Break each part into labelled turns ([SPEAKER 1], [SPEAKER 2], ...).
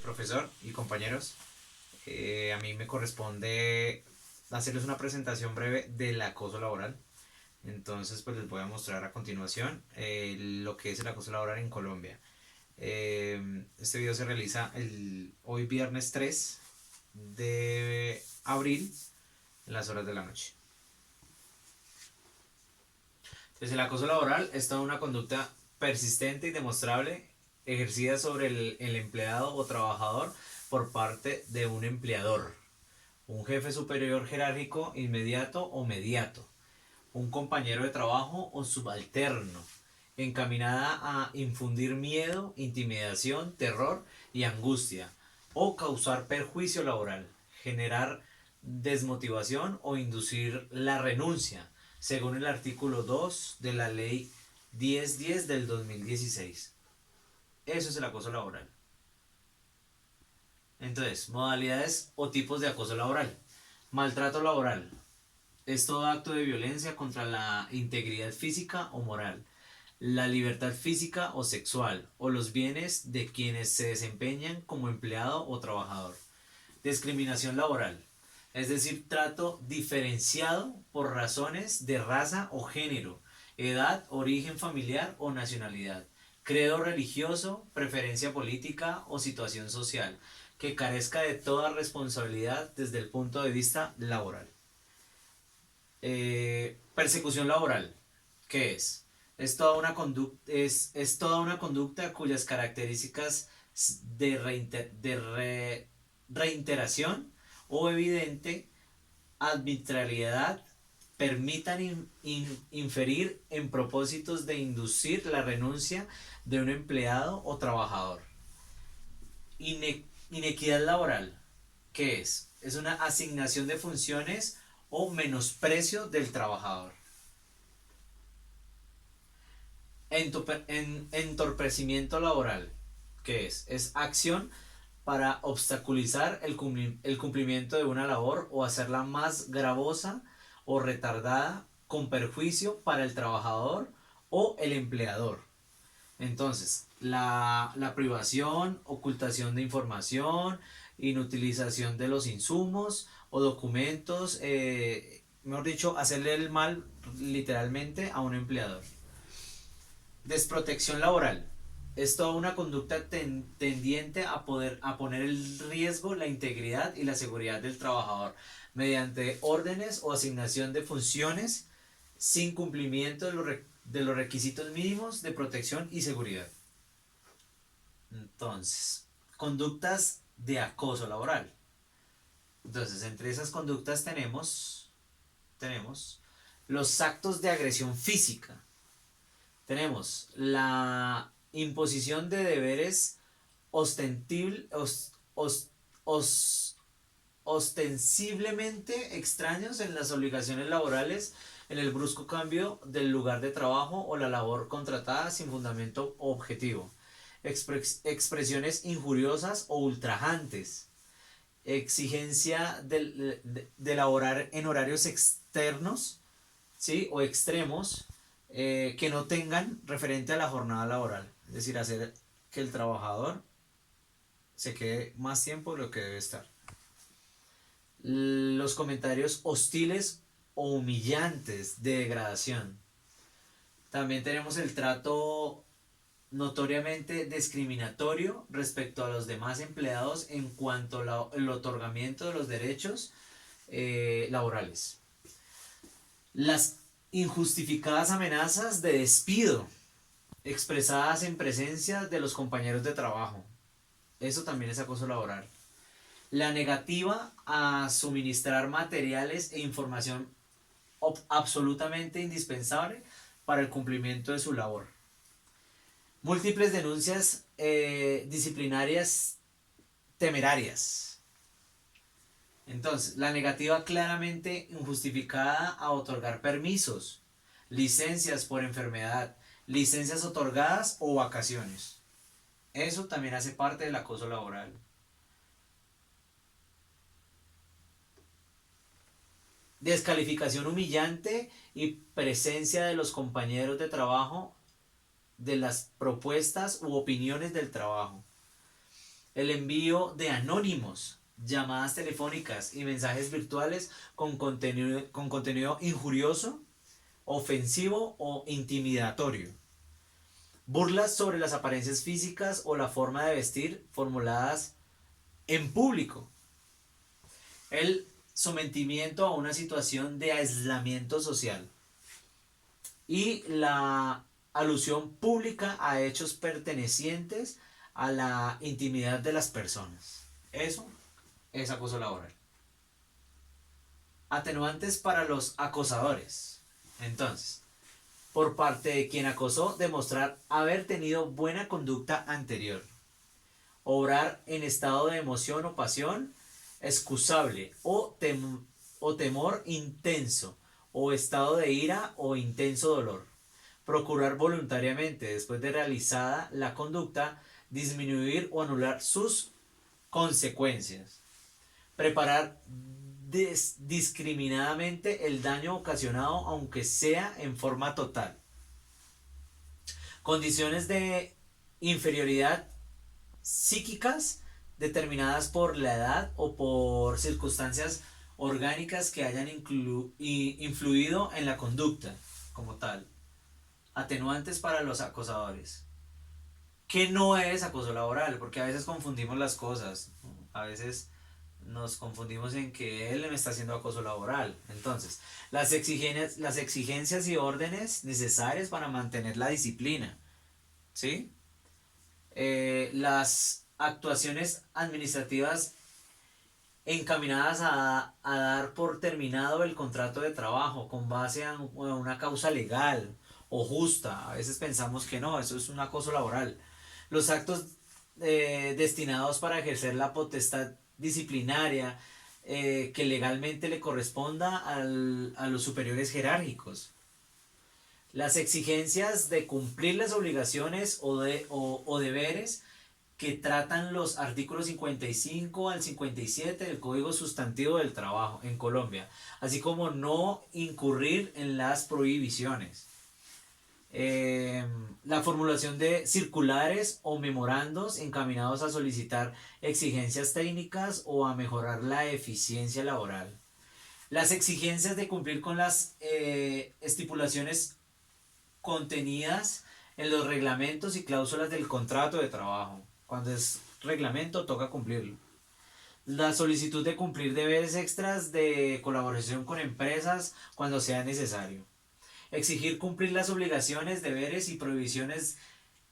[SPEAKER 1] profesor y compañeros. A mí me corresponde hacerles una presentación breve del acoso laboral. Entonces, pues les voy a mostrar a continuación lo que es el acoso laboral en Colombia. Este video se realiza hoy viernes 3 de abril en las horas de la noche. Entonces, el acoso laboral es toda una conducta persistente y demostrable ejercida sobre el empleado o trabajador por parte de un empleador, un jefe superior jerárquico inmediato o mediato, un compañero de trabajo o subalterno, encaminada a infundir miedo, intimidación, terror y angustia, o causar perjuicio laboral, generar desmotivación o inducir la renuncia, según el artículo 2 de la ley 1010 del 2016. Eso es el acoso laboral. Entonces, modalidades o tipos de acoso laboral. Maltrato laboral. Es todo acto de violencia contra la integridad física o moral, la libertad física o sexual, o los bienes de quienes se desempeñan como empleado o trabajador. Discriminación laboral. Es decir, trato diferenciado por razones de raza o género, edad, origen familiar o nacionalidad, credo religioso, preferencia política o situación social, que carezca de toda responsabilidad desde el punto de vista laboral. Persecución laboral. ¿Qué es? Es toda una conducta cuyas características de reiteración o evidente arbitrariedad permitan inferir en propósitos de inducir la renuncia de un empleado o trabajador. Inequidad laboral. ¿Qué es? Es una asignación de funciones o menosprecio del trabajador. Entorpecimiento laboral. ¿Qué es? Es acción para obstaculizar el cumplimiento de una labor o hacerla más gravosa o retardada con perjuicio para el trabajador o el empleador. Entonces, la privación, ocultación de información, inutilización de los insumos o documentos, mejor dicho, hacerle el mal literalmente a un empleador. Desprotección laboral. Es toda una conducta tendiente a poner en riesgo la integridad y la seguridad del trabajador mediante órdenes o asignación de funciones sin cumplimiento de los requisitos mínimos de protección y seguridad. Entonces, conductas de acoso laboral. Entonces, entre esas conductas tenemos los actos de agresión física. Tenemos la imposición de deberes ostensible, ostensiblemente extraños en las obligaciones laborales, en el brusco cambio del lugar de trabajo o la labor contratada sin fundamento objetivo. Expresiones injuriosas o ultrajantes. Exigencia de laborar en horarios externos, ¿sí? O extremos, que no tengan referente a la jornada laboral. Es decir, hacer que el trabajador se quede más tiempo de lo que debe estar. Los comentarios hostiles o humillantes de degradación. También tenemos el trato notoriamente discriminatorio respecto a los demás empleados en cuanto al otorgamiento de los derechos laborales. Las injustificadas amenazas de despido expresadas en presencia de los compañeros de trabajo. Eso también es acoso laboral. La negativa a suministrar materiales e información absolutamente indispensable para el cumplimiento de su labor. Múltiples denuncias disciplinarias temerarias. Entonces, la negativa claramente injustificada a otorgar permisos, licencias por enfermedad, licencias otorgadas o vacaciones. Eso también hace parte del acoso laboral. Descalificación humillante y presencia de los compañeros de trabajo de las propuestas u opiniones del trabajo. el envío de anónimos, llamadas telefónicas y mensajes virtuales con contenido injurioso, ofensivo o intimidatorio. Burlas sobre las apariencias físicas o la forma de vestir formuladas en público. El sometimiento a una situación de aislamiento social. Y la alusión pública a hechos pertenecientes a la intimidad de las personas. Eso es acoso laboral. Atenuantes para los acosadores. Entonces, por parte de quien acosó, demostrar haber tenido buena conducta anterior. Obrar en estado de emoción o pasión excusable o temor intenso o estado de ira o intenso dolor. Procurar voluntariamente, después de realizada la conducta, disminuir o anular sus consecuencias. Preparar discriminadamente el daño ocasionado, aunque sea en forma total. Condiciones de inferioridad psíquicas determinadas por la edad o por circunstancias orgánicas que hayan influido en la conducta como tal. Atenuantes para los acosadores. ¿Qué no es acoso laboral? Porque a veces confundimos las cosas. A veces nos confundimos en que él me está haciendo acoso laboral. Entonces, las exigencias y órdenes necesarias para mantener la disciplina. ¿Sí? Las actuaciones administrativas encaminadas a dar por terminado el contrato de trabajo con base a una causa legal o justa. A veces pensamos que no, eso es un acoso laboral. Los actos destinados para ejercer la potestad disciplinaria que legalmente le corresponda a los superiores jerárquicos. Las exigencias de cumplir las obligaciones o deberes que tratan los artículos 55 al 57 del Código Sustantivo del Trabajo en Colombia, así como no incurrir en las prohibiciones. La formulación de circulares o memorandos encaminados a solicitar exigencias técnicas o a mejorar la eficiencia laboral. Las exigencias de cumplir con las estipulaciones contenidas en los reglamentos y cláusulas del contrato de trabajo. Cuando es reglamento toca cumplirlo. La solicitud de cumplir deberes extras de colaboración con empresas cuando sea necesario. Exigir cumplir las obligaciones, deberes y prohibiciones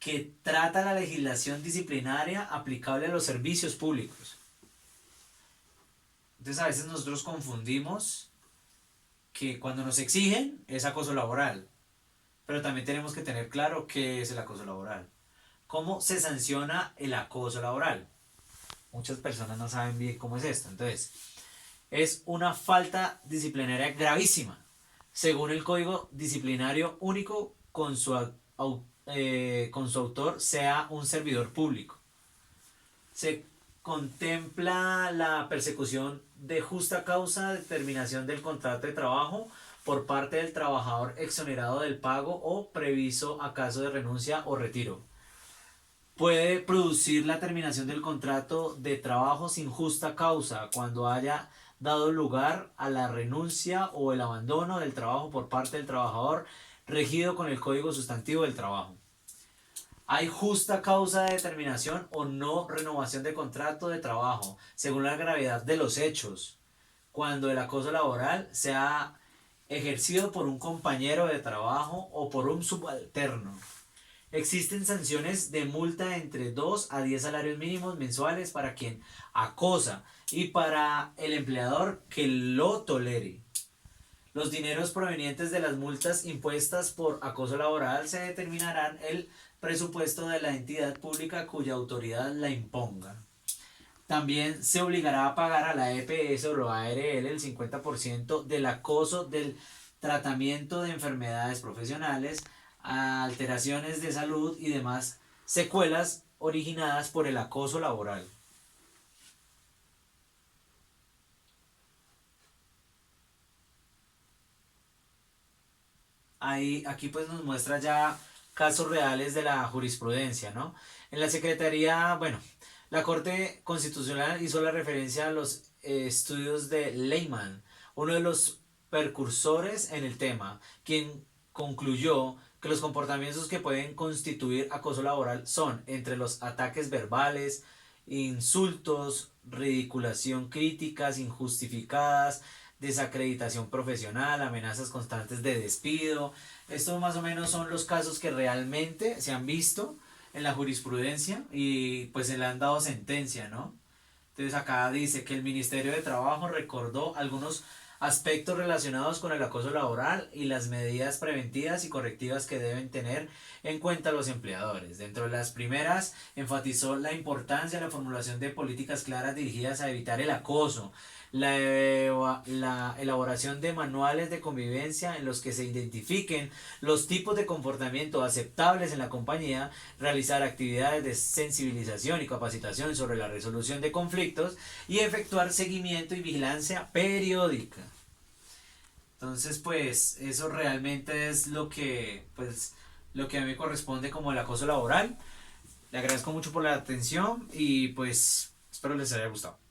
[SPEAKER 1] que trata la legislación disciplinaria aplicable a los servicios públicos. Entonces a veces nosotros confundimos que cuando nos exigen es acoso laboral. Pero también tenemos que tener claro qué es el acoso laboral. ¿Cómo se sanciona el acoso laboral? Muchas personas no saben bien cómo es esto. Entonces, es una falta disciplinaria gravísima, según el Código Disciplinario Único, con su autor sea un servidor público. Se contempla la persecución de justa causa de terminación del contrato de trabajo por parte del trabajador exonerado del pago o previsto a caso de renuncia o retiro. Puede producir la terminación del contrato de trabajo sin justa causa cuando haya dado lugar a la renuncia o el abandono del trabajo por parte del trabajador regido con el Código Sustantivo del Trabajo. Hay justa causa de terminación o no renovación de contrato de trabajo según la gravedad de los hechos, cuando el acoso laboral sea ejercido por un compañero de trabajo o por un subalterno. Existen sanciones de multa entre 2 a 10 salarios mínimos mensuales para quien acosa y para el empleador que lo tolere. Los dineros provenientes de las multas impuestas por acoso laboral se determinarán el presupuesto de la entidad pública cuya autoridad la imponga. También se obligará a pagar a la EPS o la ARL el 50% del acoso del tratamiento de enfermedades profesionales, alteraciones de salud y demás secuelas originadas por el acoso laboral. Aquí pues nos muestra ya casos reales de la jurisprudencia, ¿no? En la Secretaría, bueno, La Corte Constitucional hizo la referencia a los estudios de Lehman, uno de los precursores en el tema, quien concluyó que los comportamientos que pueden constituir acoso laboral son entre los ataques verbales, insultos, ridiculación, críticas injustificadas, desacreditación profesional, amenazas constantes de despido. Estos más o menos son los casos que realmente se han visto en la jurisprudencia y pues se le han dado sentencia, ¿no? Entonces acá dice que el Ministerio de Trabajo recordó algunos aspectos relacionados con el acoso laboral y las medidas preventivas y correctivas que deben tener en cuenta los empleadores. Dentro de las primeras, enfatizó la importancia de la formulación de políticas claras dirigidas a evitar el acoso, la elaboración de manuales de convivencia en los que se identifiquen los tipos de comportamiento aceptables en la compañía, realizar actividades de sensibilización y capacitación sobre la resolución de conflictos y efectuar seguimiento y vigilancia periódica. Entonces, pues eso realmente es lo que a mí me corresponde como el acoso laboral. Le agradezco mucho por la atención y pues espero les haya gustado.